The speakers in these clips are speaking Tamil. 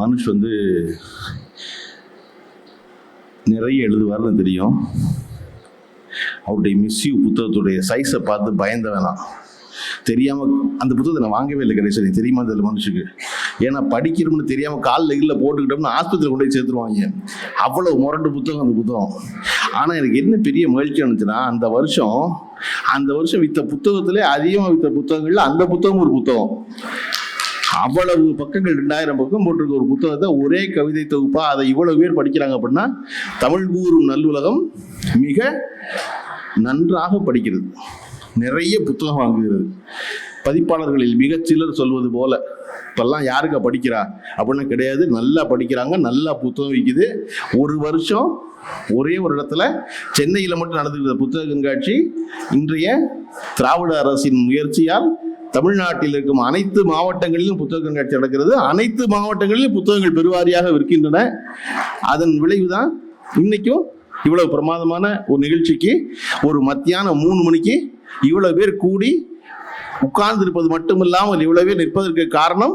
மனுஷ் வந்து நிறைய எழுதுவார்னு தெரியும். அவருடைய மிஸ்யூ புத்தகத்துடைய சைஸை பார்த்து பயந்த வேணாம். தெரியாமல் அந்த புத்தகத்தை நான் வாங்கவே இல்லை கடைசி. தெரியுமா தெரியல மனுஷுக்கு. ஏன்னா படிக்கிறோம்னு தெரியாமல் காலில் கீழே போட்டுக்கிட்டோம்னு ஆஸ்பத்திரியில் கொண்டு போய் சேர்த்துருவாங்க. அவ்வளோ முரண்டு புத்தகம் அந்த புத்தகம். ஆனால் எனக்கு என்ன பெரிய மகிழ்ச்சி இருந்துச்சுன்னா, அந்த வருஷம் விற்ற புத்தகத்திலே அதிகமாக விற்ற புத்தகங்கள்ல அந்த புத்தகம் ஒரு புத்தகம். அவ்வளவு பக்கங்கள் 2000 பக்கம் போட்டிருக்க ஒரு புத்தகத்தை ஒரே கவிதை தொகுப்பா அதை இவ்வளவு பேர் படிக்கிறாங்க அப்படின்னா தமிழ் கூறும் நல்லுலகம் மிக நன்றாக படிக்கிறது. நிறைய புத்தகம் வாங்குகிறது. பதிப்பாளர்களில் மிகச்சிலர் சொல்வது போல இப்பெல்லாம் யாருக்கா படிக்கிறா அப்படின்னா கிடையாது. நல்லா படிக்கிறாங்க, நல்லா புத்தகம் விற்குது. ஒரு வருஷம் ஒரே ஒரு இடத்துல சென்னையில் மட்டும் நடந்துக்கிற புத்தக கண்காட்சி இன்றைய திராவிட அரசின் முயற்சியால் தமிழ்நாட்டில் இருக்கும் அனைத்து மாவட்டங்களிலும் புத்தக கண்காட்சி நடக்கிறது. அனைத்து மாவட்டங்களிலும் புத்தகங்கள் பெருவாரியாக விற்கின்றன. அதன் விளைவுதான் இன்னைக்கும் இவ்வளவு பிரமாதமான ஒரு நிகழ்ச்சிக்கு ஒரு மத்தியானம் 3 மணிக்கு இவ்வளவு பேர் கூடி உட்கார்ந்து இருப்பது மட்டுமில்லாமல் இவ்வளவு பேர் நிற்பதற்கு காரணம்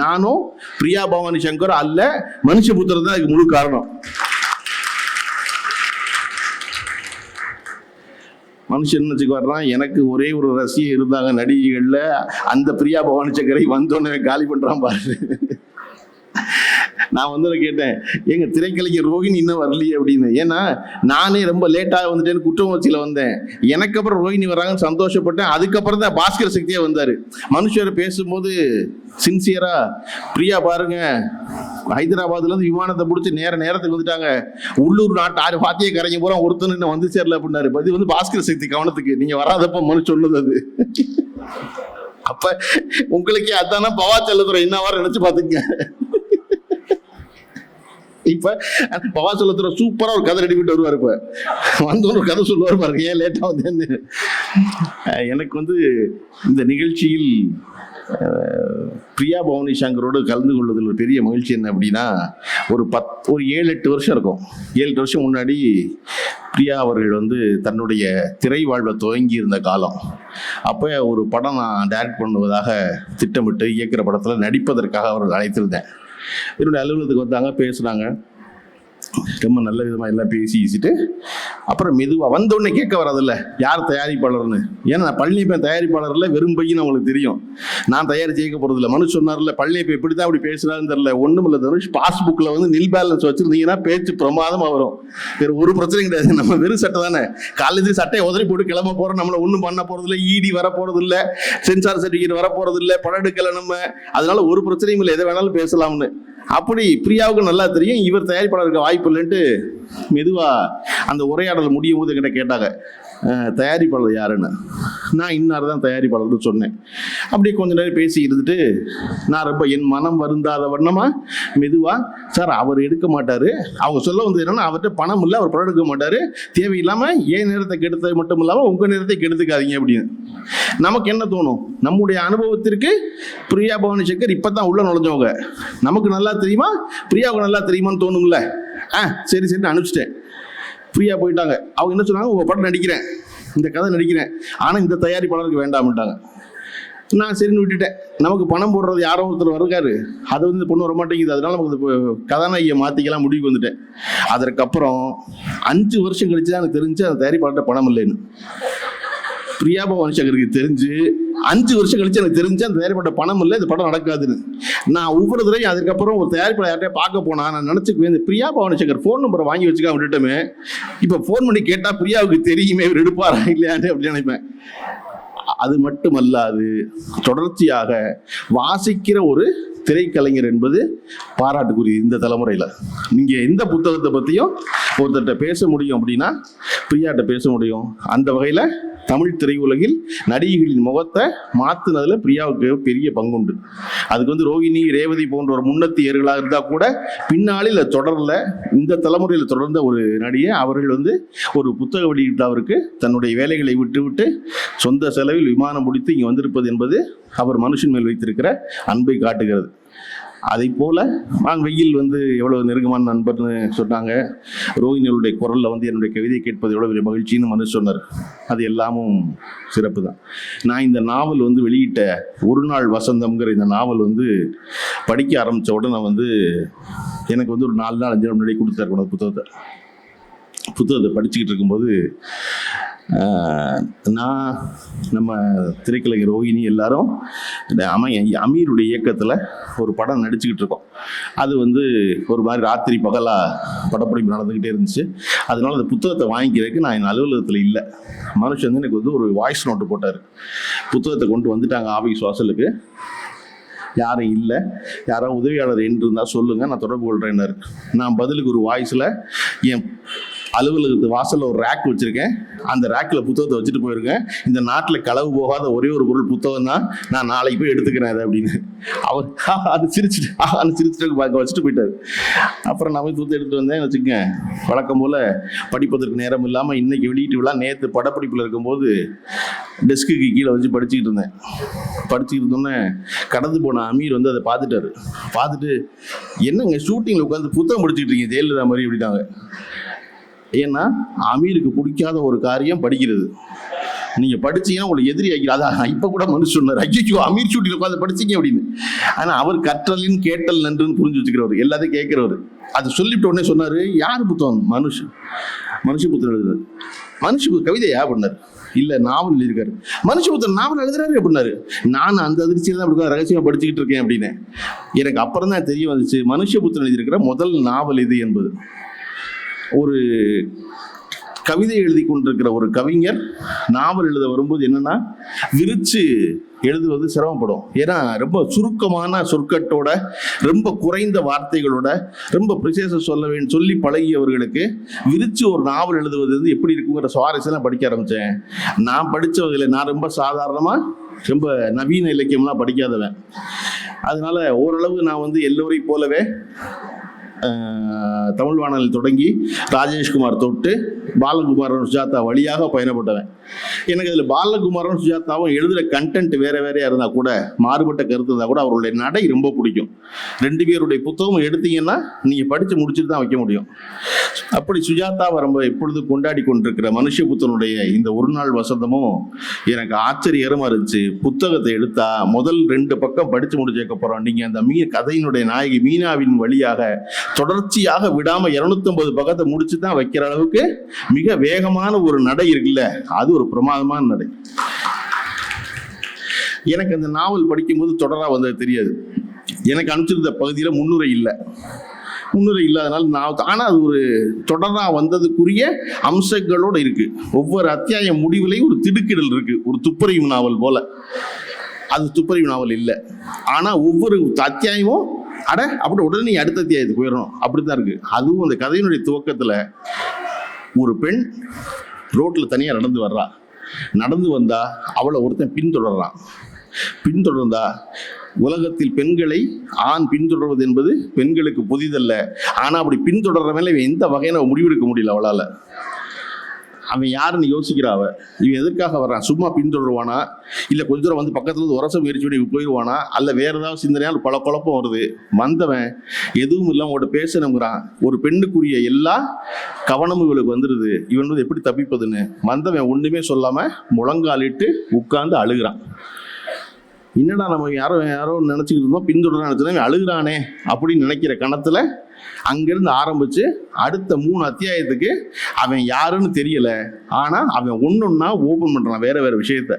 நானும் பிரியா பவானி சங்கர் அல்ல, மனுஷபுத்திரன் தான் இதுக்கு முழு காரணம். மனுஷன் நினைச்சுக்கு வர்றான். எனக்கு ஒரே ஒரு ரசிகை இருந்தாங்க நடிகைகள்ல, அந்த பிரியா பவானி சங்கரை வந்தோடனே காலி பண்றான் பாரு. நான் வந்து கேட்டேன், எங்க திரைக்கலைஞர் ரோஹிணி இன்னும் வரலையே அப்படின்னு. ஏன்னா நானே ரொம்ப லேட்டாக வந்துட்டேன்னு குற்றமுணர்ச்சியில் வந்தேன். எனக்கு அப்புறம் ரோஹிணி வராங்கன்னு சந்தோஷப்பட்டேன். அதுக்கப்புறம் தான் பாஸ்கர் சக்தியா வந்தாரு. மனுஷரை பேசும்போது சின்சியரா, பிரியா பாருங்க ஹைதராபாத்ல இருந்து விமானத்தை பிடிச்சி நேரத்துக்கு வந்துட்டாங்க, உள்ளூர் நாட்டு 6 பாத்திய கரைங்க போறோம், ஒருத்தன் இன்னும் வந்து சேரல அப்படின்னாரு. இது வந்து பாஸ்கர் சக்தி கவனத்துக்கு, நீங்க வராதப்ப மனு சொன்னது அது. அப்ப உங்களுக்கே அதான பவா செல்லத்துறை என்ன நினைச்சு பாத்துங்க. இப்ப பவா செல்லத்துறை சூப்பரா ஒரு கதை ரெடி பண்ணிட்டு வருவார். இப்ப வந்து ஒரு கதை சொல்லுவார் பாருங்க, ஏன் லேட்டா வந்து. எனக்கு வந்து இந்த நிகழ்ச்சியில் பிரியா பவானி சங்கரோடு கலந்து கொள்வதில் ஒரு பெரிய மகிழ்ச்சி என்ன அப்படின்னா, ஒரு 7-8 வருஷம் இருக்கும். 7-8 வருஷம் முன்னாடி பிரியா அவர்கள் வந்து தன்னுடைய திரை வாழ்வை துவங்கி இருந்த காலம். அப்போ ஒரு படம் நான் டைரக்ட் பண்ணுவதாக திட்டமிட்டு இயக்குற படத்தில் நடிப்பதற்காக அவர்கள் அழைத்திருந்தேன். என்னுடைய அலுவலகத்துக்கு வந்தாங்க, பேசுனாங்க. ரொம்ப நல்ல விதமாக எல்லாம் பேசிட்டு அப்புறம் மெதுவாக வந்தோடனே கேட்க வராதில்ல யார் தயாரிப்பாளர்னு. ஏன்னா நான் பழனியப்பன் தயாரிப்பாளர்ல வெறும் பையன் அவங்களுக்கு தெரியும். நான் தயாரிச்சு கேட்க போறதில்ல. மனு சொன்னார்ல பழனியப்பன் இப்படி தான் அப்படி பேசுறாருன்னு தெரியல. ஒன்றும் இல்லை தனுஷ், பாஸ்புக்கில் வந்து நில் பேலன்ஸ் வச்சிருந்தீங்கன்னா பேச்சு பிரமாதமாக வரும். வேறு ஒரு பிரச்சனையும் கிடையாது. நம்ம வெறும் சட்டை தானே, காலேஜ் சட்டையை உதறி போட்டு கிளம்ப போகிறோம். நம்மளை ஒன்றும் பண்ண போகிறதில்ல, இடி வர போகிறதில்ல, சென்சார் சர்டிஃபிகேட் வர போகிறதில்ல, படம் எடுக்கலை நம்ம. அதனால ஒரு பிரச்சனையும் இல்லை, எதை வேணாலும் பேசலாம்னு. அப்படி பிரியாவுக்கு நல்லா தெரியும் இவர் தயாரிப்பாளருக்கு வாய்ப்பு இல்லைன்ட்டு மெதுவா அந்த உரையாடல் முடியும் போது என்கிட்ட கேட்டாங்க, தயாரிப்பாளர் யாருன்னு. நான் இன்னார் தான் தயாரிப்பாளர்னு சொன்னேன். அப்படியே கொஞ்ச நேரம் பேசி இருந்துட்டு நான் ரொம்ப என் மனம் வருந்தாத வண்ணமா மெதுவா, சார் அவர் எடுக்க மாட்டாரு, அவங்க சொல்ல வந்து என்னன்னா அவர்கிட்ட பணம் இல்லை, அவர் படம் எடுக்க மாட்டாரு, தேவையில்லாம ஏன் நேரத்தை கெடுத்தது மட்டும் இல்லாமல் உங்க நேரத்தை கெடுத்துக்காதீங்க அப்படின்னு. நமக்கு என்ன தோணும், நம்முடைய அனுபவத்திற்கு பிரியா பவானி சங்கர் இப்பதான் உள்ள நுழைஞ்சவங்க, நமக்கு நல்லா தெரியுமா பிரியாவுக்கு நல்லா தெரியுமான்னு தோணுங்கள. சரி அனுப்பிச்சிட்டேன். பிரியா போயிட்டாங்க. அவங்க என்ன சொன்னாங்க, உங்க படம் நடிக்கிறேன், இந்த கதை நடிக்கிறேன், ஆனா இந்த தயாரிப்பாளருக்கு வேண்டாம்ட்டாங்க. நான் சரின்னு விட்டுட்டேன். நமக்கு பணம் போடுறது யாரோ ஒருத்தர் வருகாரு, அது வந்து இந்த பொண்ணு வர மாட்டேங்குது, அதனால நமக்கு கதாநாயகியை மாத்திக்கலாம் முடிவுக்கு வந்துட்டேன். அதற்கப்புறம் 5 வருஷம் கழிச்சு தான் எனக்கு தெரிஞ்சு அந்த தயாரிப்பாளர்கிட்ட பணம் இல்லைன்னு. பிரியா பவானி சங்கருக்கு தெரிஞ்சு 5 வருஷம் கழிச்சு எனக்கு தெரிஞ்சு அந்த தயாரிப்பாளர்ட்ட பணம் இல்லை, இந்த படம் நடக்காதுன்னு. நான் ஒவ்வொரு தடவையும் அதுக்கப்புறம் ஒரு தயாரிப்பாளர் யார்கிட்ட பார்க்க போனா நான் நினைச்சுக்குவேன், பிரியா பவானி சங்கர் ஃபோன் நம்பரை வாங்கி வச்சுக்க விட்டுட்டோமே, இப்போ ஃபோன் பண்ணி கேட்டா பிரியாவுக்கு தெரியுமே இவர் எடுப்பாரா இல்லையான்னு அப்படி நினைப்பேன். அது மட்டுமல்லாது தொடர்ச்சியாக வாசிக்கிற ஒரு திரைக்கலைஞர் என்பது பாராட்டுக்குரிய இந்த தலைமுறையில். நீங்கள் எந்த புத்தகத்தை பற்றியும் ஒருத்தர்கிட்ட பேச முடியும் அப்படின்னா பிரியாட்ட பேச முடியும். அந்த வகையில் தமிழ் திரையுலகில் நடிகைகளின் முகத்தை மாற்றினதுல பிரியாவுக்கு பெரிய பங்குண்டு. அதுக்கு வந்து ரோஹிணி, ரேவதி போன்ற ஒரு முன்னத்தியர்களாக இருந்தால் கூட பின்னாளில் தொடரல, இந்த தலைமுறையில் தொடர்ந்த ஒரு நடிகை. அவர்கள் வந்து ஒரு புத்தக வெளியிட்டவருக்கு தன்னுடைய வேலைகளை விட்டு சொந்த செலவில் விமானம் முடித்து இங்கே வந்திருப்பது என்பது அவர் மனுஷன் மேல் வைத்திருக்கிற அன்பை காட்டுகிறது. அதை போல வெயில் வந்து எவ்வளவு நெருக்கமான நண்பர்னு சொன்னாங்க. ரோஹிணியுடைய குரல்ல வந்து என்னுடைய கவிதை கேட்பது எவ்வளவு பெரிய மகிழ்ச்சின்னு வந்து சொன்னார். அது எல்லாமும் சிறப்பு தான். நான் இந்த நாவல் வந்து வெளியிட்ட ஒரு நாள் வசந்தம்ங்கிற இந்த நாவல் வந்து படிக்க ஆரம்பித்த உடனே எனக்கு ஒரு 4 நாள் 5 நாள் முன்னாடி கொடுத்தாரு புத்தகத்தை படிச்சுக்கிட்டு இருக்கும்போது நான் நம்ம திரைக்கலைஞர் ரோஹிணி எல்லாரும் இந்த அமீருடைய இயக்கத்தில் ஒரு படம் நடிச்சுக்கிட்டு இருக்கோம். அது ஒரு மாதிரி ராத்திரி பகலாக படப்பிடிப்பு நடந்துக்கிட்டே இருந்துச்சு. அதனால அந்த புத்தகத்தை வாங்கிக்கிறதுக்கு நான் என் அலுவலகத்தில் இல்லை. மனுஷன் எனக்கு ஒரு வாய்ஸ் நோட்டு போட்டார். புத்தகத்தை கொண்டு வந்துட்டாங்க ஆஃபீஸ் வாசலுக்கு, யாரும் இல்லை, யாராவது உதவியாளர் என்று இருந்தால் சொல்லுங்கள், நான் தொடர்பு கொள்கிறேன்னாரு. நான் பதிலுக்கு ஒரு வாய்ஸில் என் அலுவலகத்து வாசலில் ஒரு ரேக் வச்சுருக்கேன், அந்த ரேக்கில் புத்தகத்தை வச்சுட்டு போயிருக்கேன், இந்த நாட்டில் களவு போகாத ஒரே ஒரு பொருள் புத்தகம் தான், நான் நாளைக்கு போய் எடுத்துக்கிறேன் அதை அப்படின்னு. அவர் அது சிரிச்சுட்டு வச்சுட்டு போயிட்டார். அப்புறம் நான் போய் புத்தகம் எடுத்துகிட்டு வந்தேன் வச்சுக்கோங்க. வழக்கம் போல் படிப்பதற்கு நேரம் இல்லாமல் இன்னைக்கு வெளியீட்டு விழா, நேற்று படப்பிடிப்பில் இருக்கும்போது டெஸ்க்குக்கு கீழே வச்சு படிச்சுக்கிட்டு இருந்தோன்னே கடந்து போன அமீர் அதை பார்த்துட்டாரு. பார்த்துட்டு, என்னங்க ஷூட்டிங்கில் உட்காந்து புத்தகம் படிச்சுக்கிட்டு இருக்கீங்க ஜெயலலிதா மாதிரி அப்படிட்டாங்க. ஏன்னா அமீருக்கு பிடிக்காத ஒரு காரியம் படிக்கிறது. நீங்கள் படிச்சீங்கன்னா உங்களுக்கு எதிரி ஆகிக்கிறது. அதான் இப்போ கூட மனுஷன் சொன்னார், ஐயோ அமீர் ஷூட்டில் உட்காந்து படிச்சிங்க அப்படின்னு. ஆனால் அவர் கற்றலின் கேட்டல் நன்றுன்னு புரிஞ்சு வச்சுக்கிறவர், எல்லாத்தையும் கேட்குறவர். அது சொல்லிவிட்ட உடனே சொன்னார், யார் புத்தகம்? மனுஷ புத்தகம் எழுதுறாரு. கவிதையா அப்படின்னாரு. இல்லை, நாவல் எழுதியிருக்காரு. மனுஷபுத்திரன் நாவல் எழுதுறாரு அப்படின்னாரு. நான் அந்த அதிர்ச்சியில் தான் அப்படி ரகசியமாக படிச்சுக்கிட்டு இருக்கேன் அப்படின்னு. எனக்கு அப்புறம் தான் தெரிய வந்துச்சு, மனுஷபுத்திரன் எழுதியிருக்கிற முதல் நாவல் இது என்பது. ஒரு கவிதை எழுதி கொண்டிருக்கிற ஒரு கவிஞர் நாவல் எழுத வரும்போது என்னன்னா, விரிச்சு எழுதுவது சிரமப்படும். ஏன்னா ரொம்ப சுருக்கமான சொற்கட்டோட, ரொம்ப குறைந்த வார்த்தைகளோட, ரொம்ப ப்ரிசேஸாக சொல்லி பழகியவர்களுக்கு விரிச்சு ஒரு நாவல் எழுதுவது எப்படி இருக்குங்கிற சுவாரஸ்யம் படிக்க ஆரம்பித்தேன். நான் படித்தவர்களை நான் ரொம்ப சாதாரணமாக, ரொம்ப நவீன இலக்கியம்லாம் படிக்காதவன். அதனால ஓரளவு நான் எல்லோரையும் போலவே தமிழ் வானொலி தொடங்கி ராஜேஷ்குமார் தொட்டு பாலகுமாரன் சுஜாதா வழியாக பயணப்பட்டவன். எனக்கு அதில் பாலகுமாரன் சுஜாதாவும் எழுதுகிற கண்டென்ட் வேறையாக இருந்தால் கூட, மாறுபட்ட கருத்து இருந்தால் கூட, அவருடைய நடை ரொம்ப பிடிக்கும். 2 பேருடைய புத்தகம் எடுத்தீங்கன்னா நீங்கள் படித்து முடிச்சுட்டு தான் வைக்க முடியும். அப்படி சுஜாதாவை ரொம்ப எப்பொழுது கொண்டாடி கொண்டிருக்கிற மனுஷபுத்திரனுடைய இந்த ஒரு நாள் வசந்தமும் எனக்கு ஆச்சரியகரமாக இருந்துச்சு. புத்தகத்தை எடுத்தா முதல் 2 பக்கம் படித்து முடிச்சதுக்கப்புறம் நீங்கள் அந்த கதையினுடைய நாயகி மீனாவின் வழியாக தொடர்ச்சியாக விடாமல் 250 பக்கத்தை முடிச்சு தான் வைக்கிற அளவுக்கு மிக வேகமான ஒரு நடை இருக்குல்ல, அது ஒரு பிரமாதமான நடை. எனக்கு அந்த நாவல் படிக்கும்போது தொடரா வந்தது தெரியாது. எனக்கு அனுப்பிச்சிருந்த பகுதியில் முன்னுரை இல்லாதனால ஆனால் அது ஒரு தொடரா வந்ததுக்குரிய அம்சங்களோடு இருக்கு. ஒவ்வொரு அத்தியாய முடிவுலையும் ஒரு திடுக்கிடல் இருக்கு, ஒரு துப்பறிவு நாவல் போல. அது துப்பறிவு நாவல் இல்லை, ஆனால் ஒவ்வொரு அத்தியாயமும் அப்படி உடனே அடுத்த அத்தியாயத்துக்கு போயிடணும், அப்படித்தான் இருக்கு. அதுவும் அந்த கதையினுடைய துவக்கத்தில் ஒரு பெண் ரோட்டில் தனியாக நடந்து வந்தா அவளை ஒருத்தன் பின்தொடர்ந்தா உலகத்தில் பெண்களை ஆண் பின்தொடர்வது என்பது பெண்களுக்கு புதிதல்ல. ஆனால் அப்படி பின்தொடர்றவன் எந்த வகையில முடிவெடுக்க முடியல அவளால். அவன் யாருன்னு யோசிக்கிறாவ. இவன் எதற்காக வர்றான்? சும்மா பின்தொடருவானா, இல்லை கொஞ்ச தூரம் பக்கத்துல உரச முயற்சி பண்ணி போயிடுவானா, அல்ல வேற ஏதாவது சிந்தனையால் பல குழப்பம் வருது. வந்தவன் எதுவும் இல்லாம அவங்கள்ட்ட பேசணுங்கிறான். ஒரு பெண்ணுக்குரிய எல்லா கவனமும் இவளுக்கு வந்துடுது. இவன் எப்படி தப்பிப்பதுன்னு வந்தவன் ஒண்ணுமே சொல்லாம முழங்காலிட்டு உட்கார்ந்து அழுகிறான். என்னடா நம்ம யாரோ நினைச்சுக்கிட்டு இருந்தோம், பின்தொடர நினைச்சோம், அழுகிறானே அப்படின்னு நினைக்கிற கணத்துல அங்கிருந்து ஆரம்பிச்சு அடுத்த 3 அத்தியாயத்துக்கு அவன் யாருன்னு தெரியல. ஆனா அவன் ஒன்னொன்னா ஓபன் பண்றான் வேற விஷயத்த.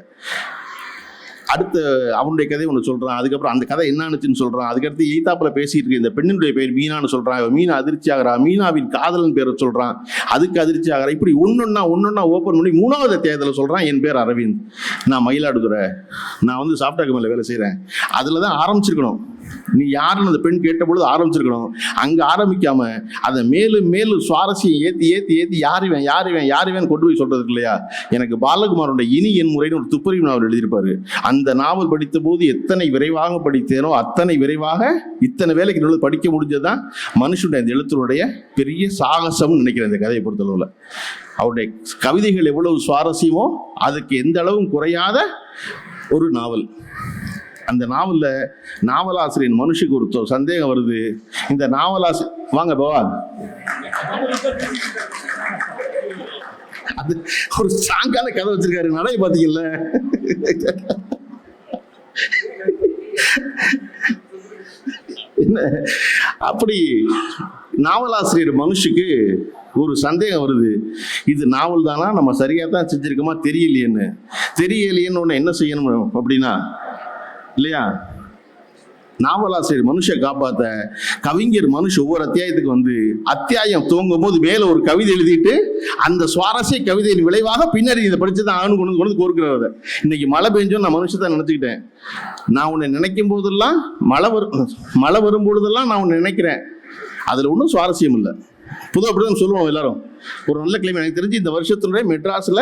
அடுத்த அவனுடைய கதை ஒன்று சொல்றான், அதுக்கப்புறம் அந்த கதை என்னன்னுச்சுன்னு சொல்றான், அதுக்கடுத்து ஈத்தாப்புல பேசிட்டு இருக்க இந்த பெண்ணினுடைய பேர் மீனான்னு சொல்றான், மீனா அதிர்ச்சி ஆகிறா, மீனாவின் காதலன் பேரை சொல்றான், அதுக்கு அதிர்ச்சி ஆகிறா. இப்படி ஒன்னொன்னா ஓப்பன் பண்ணி 3வது அத்தியாயத்தில் சொல்றான், என் பேர் அரவிந்த், நான் மயிலாடுதுறை, நான் சாஃப்ட்வேர் கம்பெனியில் வேலை செய்கிறேன். அதில் தான் ஆரம்பிச்சிருக்கணும். நீ யாருன்னு அந்த பெண் கேட்ட பொழுது ஆரம்பிச்சிருக்கணும். அங்கே ஆரம்பிக்காம அதை மேலும் சுவாரஸ்யம் ஏற்றி யாருவேன் கொண்டு போய் சொல்றது இல்லையா. எனக்கு பாலகுமாரோட இனி என் முறைன்னு ஒரு துப்பறிவு நாவல் எழுதியிருப்பாரு. அந்த நாவல் படித்த போது எத்தனை விரைவாக படித்தேனோ அத்தனை விரைவாக இத்தனை வேலைக்கு படிக்க முடிஞ்சதுதான் மனுஷனுடைய அந்த எழுத்தினுடைய பெரிய சாகசம்னு நினைக்கிறேன். இந்த கதையை பொறுத்தளவில் அவருடைய கவிதைகள் எவ்வளவு சுவாரஸ்யமோ அதுக்கு எந்த அளவும் குறையாத ஒரு நாவல். அந்த நாவலாசிரியர் மனுஷுக்கு ஒரு சந்தேகம் வருது. இந்த நாவலாசிரியர் வாங்க பவா, அது ஒரு ஸ்ட்ராங்கான கதை வச்சிருக்காரு. நடை பாத்தீங்கல்ல, என்ன அப்படி நாவலாசிரியர் மனுஷுக்கு ஒரு சந்தேகம் வருது, இது நாவல் தானா, நம்ம சரியாக தான் செஞ்சிருக்கோமா தெரியலையேன்னு ஒன்று என்ன செய்யணும் அப்படின்னா இல்லையா, நாவலாசிரியர் மனுஷ காப்பாத்த கவிஞர் ஒவ்வொரு அத்தியாயத்துக்கு அத்தியாயம் துவங்கும் போது மேல ஒரு கவிதை எழுதிட்டு அந்த சுவாரஸ்ய கவிதையின் விளைவாக பின்னாடி இதை படிச்சுதான் ஆணு கொண்டு கோர்க்கிறத. இன்னைக்கு மழை பெஞ்சோம் நான் மனுஷதான் நினைச்சுக்கிட்டேன். நான் உன்னை நினைக்கும் போதெல்லாம் மழை வரும்பொழுதெல்லாம் நான் உன்னை நினைக்கிறேன், அதுல ஒன்றும் சுவாரஸ்யம் இல்லை. பொதுவாக அப்படிதான் சொல்லுவோம் எல்லாரும். ஒரு நல்ல கிளைமேட் எனக்கு தெரிஞ்சு இந்த வருஷத்தினுடைய மெட்ராஸ்ல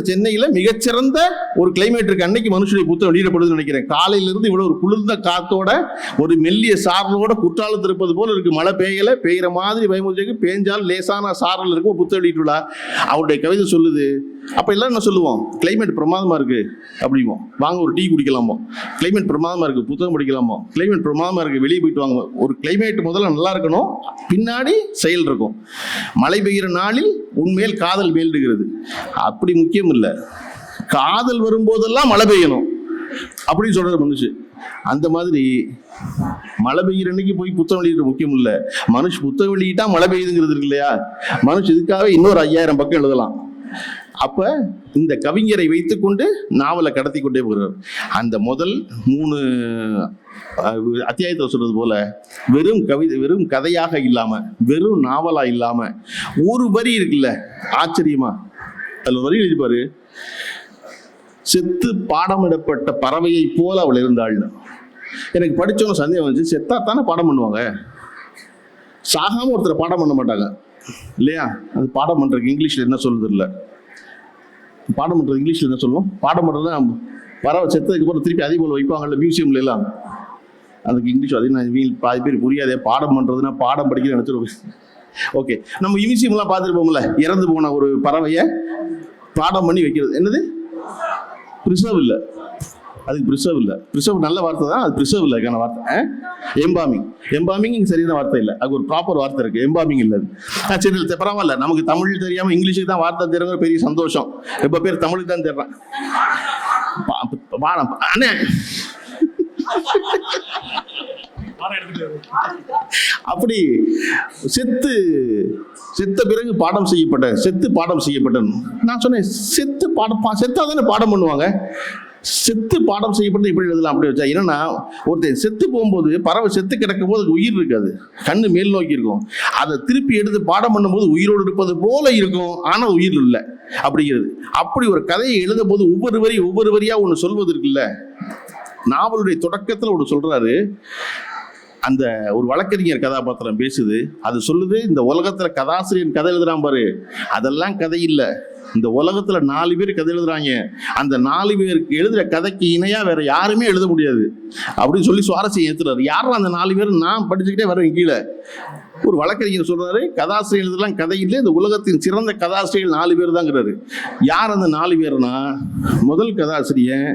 சென்னையில மிகச்சிறந்த ஒரு கிளைமேட் இருக்கு. அன்னைக்கு மனுஷனுடைய புத்தகம் வெளியிடப்படுதுன்னு நினைக்கிறேன். காலையிலிருந்து இவ்வளவு ஒரு குளிர்ந்த காத்தோட ஒரு மெல்லிய சாரலோட குற்றாலத்தில் இருப்பது போல இருக்கு. மழை பெய்கிற மாதிரி பயமுறுக்கு, பேஞ்சாலும் லேசான சாரல் இருக்கும். புத்தகம் வெளியிட்டுள்ளா அவருடைய கவிதை சொல்லுது. அப்ப எல்லாம் என்ன சொல்லுவோம், கிளைமேட் பிரமாதமா இருக்கு அப்படிவோம், வாங்க ஒரு டீ குடிக்கலாமோ, கிளைமேட் பிரமாதமா இருக்கு புத்தகம் படிக்கலாமோ, கிளைமேட் பிரமாதமா இருக்கு வெளியே போயிட்டு வாங்க. ஒரு கிளைமேட் முதல்ல நல்லா இருக்கணும், பின்னாடி செயல் இருக்கும். மழை பெய்கிற நாளில் உன்மேல் காதல் மேலிடுகிறது, அப்படி முக்கியம் இல்லை, காதல் வரும்போதெல்லாம் மழை பெய்யணும் அப்படின்னு சொல்ற மனுஷன். அந்த மாதிரி மழை பெய்கிற அன்னைக்கு போய் புத்தகம் வெளியிட முக்கியம் இல்லை, புத்தகம் வெளியிட்டா மழை பெய்யுதுங்கிறது இருக்கு இல்லையா. இதுக்காக இன்னொரு 5000 பக்கம் எழுதலாம். அப்ப இந்த கவிஞரை வைத்துக்கொண்டு நாவலை கடத்தி கொண்டே போகிறார். அந்த முதல் 3 அத்தியாயத்தை சொல்றது போல வெறும் கதையாக இல்லாம, வெறும் நாவலா இல்லாம ஒரு வரி இருக்குல்ல, ஆச்சரியமா அதுல வரி எழுதிப்பாரு, செத்து பாடமிடப்பட்ட பறவையை போல அவள் இருந்தாள்னு. எனக்கு படிச்சவங்க சந்தேகம் வந்துச்சு, செத்தா தானே பாடம் பண்ணுவாங்க, சாகாம ஒருத்தரை பாடம் பண்ண மாட்டாங்க இல்லையா. அது பாடம் பண்றதுக்கு இங்கிலீஷ்ல என்ன சொல்றது இல்லை, பாடம் பண்றது இங்கிலீஷ்ல என்ன சொல்லணும், பாடம் பண்றது பறவை செத்ததுக்கு அப்புறம் திருப்பி அதே போல வைப்பாங்கல்ல மியூசியம்ல எல்லாம், அதுக்கு இங்கிலீஷ் அதே பாதி பேர் புரியாதே, பாடம் பண்றதுன்னா பாடம் படிக்கிற நினைச்சிருவோம். ஓகே, நம்ம மியூசியம்லாம் பார்த்துருப்போம்ல, இறந்து போன ஒரு பறவையை பாடம் பண்ணி வைக்கிறது, என்னது பிரிசர்வ் இல்லை, அதுக்கு பிரிசர்வ் இல்லை, பிரிசர்வ் நல்ல வார்த்தை தான், அது பிரிசர்வ் இல்லை அதுக்கான வார்த்தை எம்பாமிங் சரியான வார்த்தை இல்லை, அது ஒரு ப்ராப்பர் வார்த்தை இருக்கு, எம்பாமிங் இல்லை. சரி பரவாயில்ல, நமக்கு தமிழ் தெரியாம இங்கிலீஷுக்கு தான் வார்த்தை தெரியுங்க, பெரிய சந்தோஷம். ரொம்ப பேர் தமிழுக்கு தான் தெரிறான். அண்ணே அப்படி செத்த பிறகு பாடம் செய்யப்பட்ட நான் சொன்னேன், செத்தாதானே பாடம் பண்ணுவாங்க, செத்து பாடம் செய்யப்பட்டு எப்படி எழுதலாம் அப்படி வச்சா. என்னன்னா ஒருத்தர் செத்து போகும்போது, பறவை செத்து கிடக்கும் போது அதுக்கு உயிர் இருக்காது, கண்ணு மேல் நோக்கி இருக்கும், அதை திருப்பி எடுத்து பாடம் பண்ணும்போது உயிரோடு இருப்பது போல இருக்கும், ஆனா உயிர் இல்லை அப்படிங்கிறது. அப்படி ஒரு கதையை எழுத போது ஒவ்வொரு வரியா ஒன்று சொல்வது இருக்குல்ல. நாவலுடைய தொடக்கத்தில் ஒன்று சொல்றாரு, அந்த ஒரு வழக்கறிஞர் கதாபாத்திரம் பேசுது, அது சொல்லுது, இந்த உலகத்துல கதாசிரியர் கதை எழுதுறான் பாரு, அதெல்லாம் கதை இல்லை, இந்த உலகத்துல 4 பேர் கதை எழுதுறாங்க, அந்த 4 பேருக்கு எழுதுற கதைக்கு இணையா வேற யாருமே எழுத முடியாது அப்படின்னு சொல்லி சுவாரஸ்யம் ஏத்துறாரு. யாரும் அந்த 4 பேர் நான் படிச்சுக்கிட்டே வரேன் கீழே. ஒரு வழக்கறிஞர் சொல்றாரு, கதாசிரியர் எழுதலாம் கதை இல்லை, இந்த உலகத்தின் சிறந்த கதாசிரியர் 4 பேர் தாங்கிறாரு. யார் அந்த 4 பேர்னா, முதல் கதாசிரியர்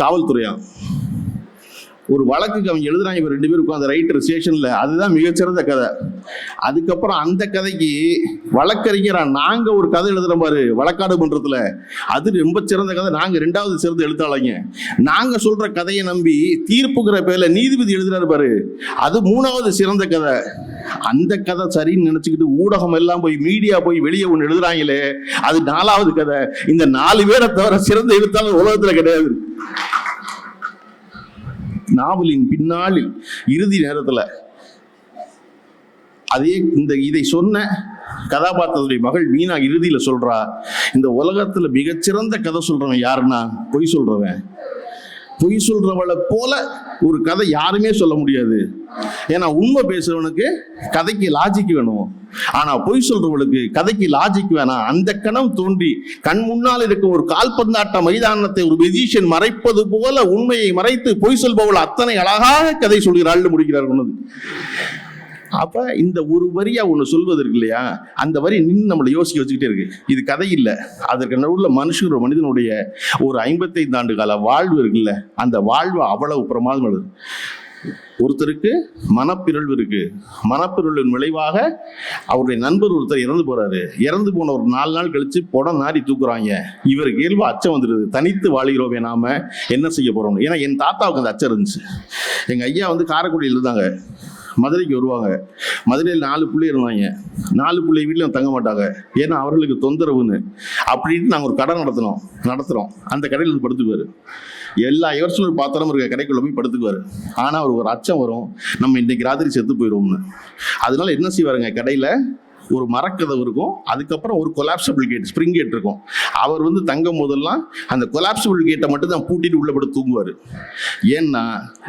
காவல்துறையா, ஒரு வழக்குக்கு அவங்க எழுதுறாங்க, இவர் 2 பேர் உட்காந்து ரைட்டர் ஸ்டேஷன்ல, அதுதான் மிகச்சிறந்த கதை. அதுக்கப்புறம் அந்த கதைக்கு வழக்கறிஞரா நாங்க ஒரு கதை எழுதுறோம் பாரு வழக்காடு மன்றத்துல, அது ரொம்ப சிறந்த கதை, நாங்க 2வது சிறந்த எழுத்தாளங்க. நாங்க சொல்ற கதையை நம்பி தீர்ப்புங்கிற பேர்ல நீதிபதி எழுதுறாரு பாரு, அது 3வது சிறந்த கதை. அந்த கதை சரின்னு நினைச்சுக்கிட்டு ஊடகம் எல்லாம் போய் மீடியா போய் வெளியே ஒன்று எழுதுறாங்களே, அது 4வது கதை. இந்த 4 பேரை தவிர சிறந்த எழுத்தாளர் உலகத்துல கிடையாது. நாவலின் பின்னாளில் இறுதி நேரத்துல அதே இதை சொன்ன கதாபாத்திரத்துடைய மகள் மீனா இறுதியில சொல்றா, இந்த உலகத்துல மிகச்சிறந்த கதை சொல்றவன் யாருன்னா பொய் சொல்றவன். பொய் சொல்றவளை போல ஒரு கதை யாருமே சொல்ல முடியாது. ஏன்னா உண்மை பேசுறவனுக்கு கதைக்கு லாஜிக் வேணும், ஆனா பொய் சொல்றவளுக்கு கதைக்கு லாஜிக் வேணாம். அந்த கணம் தோன்றி கண் முன்னால் இருக்க ஒரு கால்பந்தாட்ட மைதானத்தை ஒரு மெஜிஷியன் மறைப்பது போல உண்மையை மறைத்து பொய் சொல்பவள் அத்தனை அழகாக கதை சொல்கிறாள் முடிக்கிறார் உணவு. அப்ப இந்த ஒரு வரியா ஒண்ணு சொல்வதற்கு இல்லையா, அந்த வரி நின்று நம்மளை யோசிக்க வச்சுக்கிட்டே இருக்கு. இது கதை இல்லை, அதற்கு நடுவுல மனிதனுடைய ஒரு 55 ஆண்டு கால வாழ்வு இருக்குல்ல, அந்த வாழ்வு அவ்வளவு பிரமாதம் எழுது. ஒருத்தருக்கு மனப்பிறழ்வு இருக்கு. மனப்பிறழ்வின் விளைவாக அவருடைய நண்பர் ஒருத்தர் இறந்து போறாரு. இறந்து போன ஒரு 4 நாள் கழிச்சு புடம் நாடி தூக்குறாங்க. இவருக்கு இயல்பு அச்சம் வந்துடுது. தனித்து வாழுகிறோமே நாம என்ன செய்ய போறோம். ஏன்னா என் தாத்தாவுக்கு அந்த அச்சம் இருந்துச்சு. எங்க ஐயா வந்து காரைக்குடியில் இருந்தாங்க, மதுரைக்கு வருவாங்க. மதுரையில் 4 பிள்ளை இருந்தாங்க. 4 பிள்ளை வீட்டில் தங்க மாட்டாங்க, ஏன்னா அவர்களுக்கு தொந்தரவுன்னு. அப்படின்ட்டு நாங்கள் ஒரு கடை நடத்துகிறோம். அந்த கடையில் இருந்து படுத்துக்குவார். எல்லா எவர்சனல் பாத்திரமும் இருக்க கடைக்குள்ள போய் படுத்துக்குவார். ஆனால் அவருக்கு ஒரு அச்சம் வரும், நம்ம இன்னைக்கு ராத்திரி செத்து போயிடுவோம்னு. அதனால என்ன செய்வாருங்க, கடையில் ஒரு மரக்கதவு இருக்கும், அதுக்கப்புறம் ஒரு கொலாப்சபிள் கேட், ஸ்ப்ரிங் கேட் இருக்கும். அவர் வந்து தங்கும் போதெல்லாம் அந்த கொலாப்சபிள் கேட்டை மட்டும் தான் பூட்டிட்டு உள்ள படுத்து தூங்குவார். ஏன்னா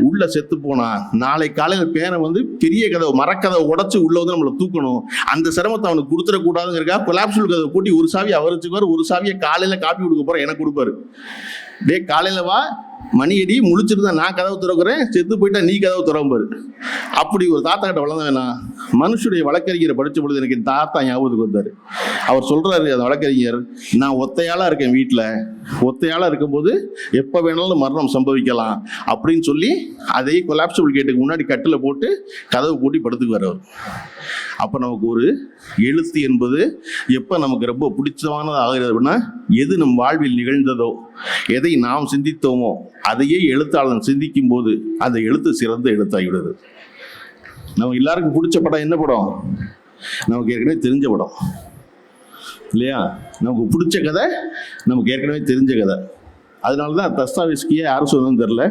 உள்ள செத்து போனா நாளை காலையில் பேரை வந்து பெரிய கதவை, மரக்கதவை உடச்சி உள்ள வந்து நம்மளை தூக்கணும், அந்த சிரமத்தை அவனுக்கு கொடுத்துடக்கூடாதுங்கிறக்கா கொலாப்சபிள் கதவை பூட்டி ஒரு சாவி அவர் வச்சுக்குவார், ஒரு சாவியை காலையில் காப்பி கொடுக்க போற எனக்கு கொடுப்பாரு. டே காலையில் வா, மணி அடி, முழிச்சிருந்தா நான் கதவு திறக்கிறேன், செத்து போயிட்டா நீ கதவு திறம்பாரு. அப்படி ஒரு தாத்தா கிட்ட வளர்ந்த வேணாம். மனுஷனுடைய வழக்கறிஞரை படித்த பொழுது எனக்கு என் தாத்தா ஞாபகத்துக்கு வந்தார். அவர் சொல்றாரு, அந்த வழக்கறிஞர், நான் ஒத்தையாளா இருக்கேன், வீட்டில் ஒத்தையாளா இருக்கும்போது எப்போ வேணாலும் மரணம் சம்பவிக்கலாம் அப்படின்னு சொல்லி அதே கொலாப்சபிள் கேட்டுக்கு முன்னாடி கட்டில் போட்டு கதவு பூட்டி படுத்துக்குவார் அவர். அப்போ நமக்கு ஒரு எழுத்து என்பது எப்போ நமக்கு ரொம்ப பிடிச்சமானது ஆகிறது அப்படின்னா, எது நம் வாழ்வில் நிகழ்ந்ததோ, எதை நாம் சிந்தித்தோமோ அதையே எழுத்தாளன் சிந்திக்கும் போது அந்த எழுத்து சிறந்த எழுத்தாகிவிடுது. நமக்கு எல்லாருக்கும் பிடிச்ச படம் என்ன படம்? நமக்கு ஏற்கனவே தெரிஞ்ச படம் இல்லையா? நமக்கு பிடிச்ச கதை நமக்கு ஏற்கனவே தெரிஞ்ச கதை. அதனால தான் தஸ்தாவேஸ்கியை யாரும் சொன்னதுன்னு தெரில,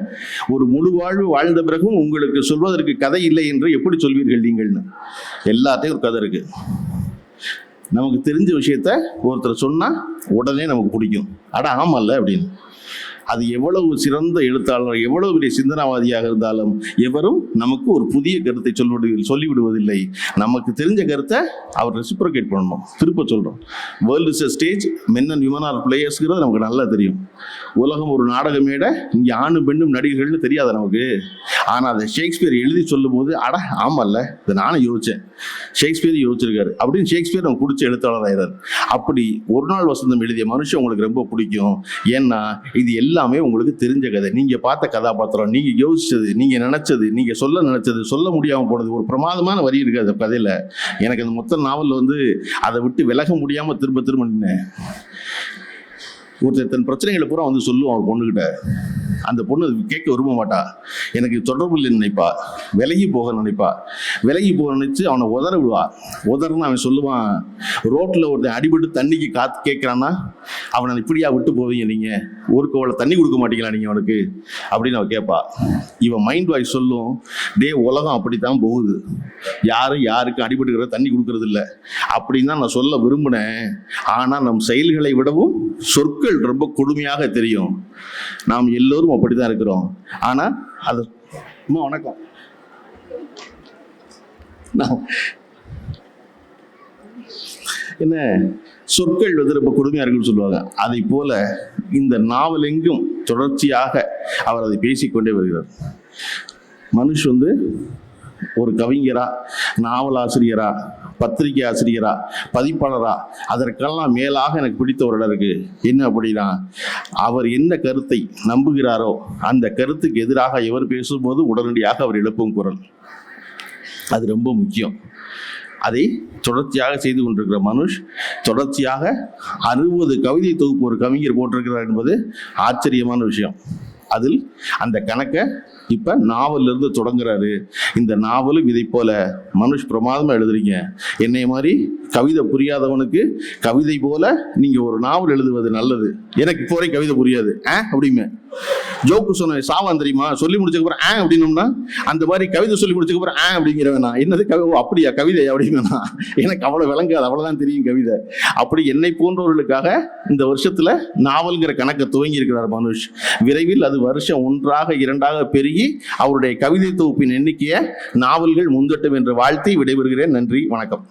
ஒரு முழு வாழ்வு வாழ்ந்த பிறகும் உங்களுக்கு சொல்வதற்கு கதை இல்லை என்று எப்படி சொல்வீர்கள் நீங்கள்னு. எல்லாத்தையும் ஒரு கதை இருக்கு. நமக்கு தெரிஞ்ச விஷயத்த ஒருத்தர் சொன்னால் உடனே நமக்கு பிடிக்கும். அட ஆமல்ல அப்படின்னு. அது எவ்வளவு சிறந்த எழுத்தாளர், எவ்வளவு பெரிய சிந்தனாவாதியாக இருந்தாலும் எவரும் நமக்கு ஒரு புதிய கருத்தை சொல்லிவிடுவதில்லை. நமக்கு தெரிஞ்ச கருத்தை அவர் ரெசிப்ரோகேட் பண்ணணும், திருப்ப சொல்கிறோம். World is a stage, men and women are பிளேயர்ஸ்ங்கிறது நமக்கு நல்லா தெரியும். உலகம் ஒரு நாடக மேடை, இங்கே ஆணும் பெண்ணும் நடிகர்கள்னு தெரியாத நமக்கு. ஆனால் அதை ஷேக்ஸ்பியர் எழுதி சொல்லும் போது அட ஆமல்ல, இதை நானும் யோசித்தேன், ஷேக்ஸ்பியர் யோசிச்சிருக்காரு அப்படின்னு ஷேக்ஸ்பியர் நமக்கு பிடிச்ச எழுத்தாளர் ஆகிறார். அப்படி ஒரு நாள் வசந்தம் எழுதிய மனுஷன் உங்களுக்கு ரொம்ப பிடிக்கும். ஏன்னா இது எல்லாமே உங்களுக்கு தெரிஞ்ச கதை. நீங்க பார்த்த கதாபாத்திரம், நீங்க யோசிச்சது, நீங்க நினைச்சது, நீங்க சொல்ல நினைச்சது, சொல்ல முடியாம போனது. ஒரு பிரமாதமான வரி இருக்கு அந்த கதையில. எனக்கு அந்த மொத்த நாவல் வந்து அதை விட்டு விலக முடியாம திரும்ப திரும்ப நின்னேன். ஒருத்தர் தன் பிரச்சனைகளை பூரா வந்து சொல்லுவோம் அவர் பொண்ணுகிட்ட. அந்த பொண்ணு கேட்க விரும்ப மாட்டா, எனக்கு தொடர்பு இல்லைன்னு நினைப்பா, விலகி போக நினைப்பா. விலகி போக நினைச்சு அவனை உதற விடுவா. உதறன்னு அவன் சொல்லுவான், ரோட்டில் ஒருத்தன் அடிபட்டு தண்ணிக்கு காத்து கேட்குறான்னா அவனை இப்படியா விட்டு போவீங்க நீங்கள், ஒரு கோவலை தண்ணி கொடுக்க மாட்டீங்களா நீங்கள் அவனுக்கு அப்படின்னு அவன் கேட்பா. இவன் மைண்ட் வாய்ஸ் சொல்லும், டே உலகம் அப்படித்தான் போகுது, யாரும் யாருக்கும் அடிபட்டுக்கிற தண்ணி கொடுக்கறது இல்லை அப்படின்னு தான் நான் சொல்ல விரும்பினேன். ஆனால் நம் செயல்களை விடவும் சொற்கள் ரொம்ப கொடுமையாக தெரியும். நாம் எல்லோரும் அப்படித்தான் இருக்கிறோம். ஆனா அது வணக்கம், என்ன சொற்கள் வந்து ரொம்ப கொடுமையா இருக்குன்னு சொல்லுவாங்க. அதை போல இந்த நாவல் எங்கும் தொடர்ச்சியாக அவர் அதை பேசிக்கொண்டே வருகிறார். மனுஷ் வந்து ஒரு கவிஞரா, நாவலாசிரியரா, பத்திரிகை ஆசிரியரா, பதிப்பாளரா, அதற்கெல்லாம் மேலாக எனக்கு பிடித்த ஒரு இடம் இருக்கு. என்ன அப்படின்னா, அவர் என்ன கருத்தை நம்புகிறாரோ அந்த கருத்துக்கு எதிராக எவர் பேசும்போது உடனடியாக அவர் எழுப்பும் குரல், அது ரொம்ப முக்கியம். அதை தொடர்ச்சியாக செய்து கொண்டிருக்கிற மனுஷ் தொடர்ச்சியாக 60 கவிதை தொகுப்பு ஒரு கவிஞர் போட்டிருக்கிறார் என்பது ஆச்சரியமான விஷயம். அதில் அந்த கணக்கை இப்ப நாவல்ல இருந்து தொடங்குறாரு. இந்த நாவலும் இதை போல மனுஷ் பிரமாதமா எழுதுறீங்க. என்னை மாதிரி கவிதை புரியாதவனுக்கு கவிதை போல நீங்க ஒரு நாவல் எழுதுவது நல்லது. எனக்கு இப்போ வரைக்கும் கவிதை புரியாது அப்படிமே ஜோக்கு சொன்ன சாவான் தெரியுமா, சொல்லி முடிச்சதுக்கப்புறம் அப்படின்னோம்னா அந்த மாதிரி கவிதை சொல்லி முடிச்சதுக்கப்புறம் அப்படிங்கிறவனா என்னது அப்படியா கவிதை அப்படின்னா எனக்கு அவ்வளவு விளங்காது, அவ்வளவுதான் தெரியும் கவிதை. அப்படி என்னை போன்றவர்களுக்காக இந்த வருஷத்துல நாவல்கிற கணக்கை துவங்கி இருக்கிறார் மனுஷ். விரைவில் அது வருஷம் 1ஆக 2ஆக பெருகி அவருடைய கவிதை தொகுப்பின் எண்ணிக்கையை நாவல்கள் முந்தட்டும் என்று வாழ்த்தி விடைபெறுகிறேன். நன்றி, வணக்கம்.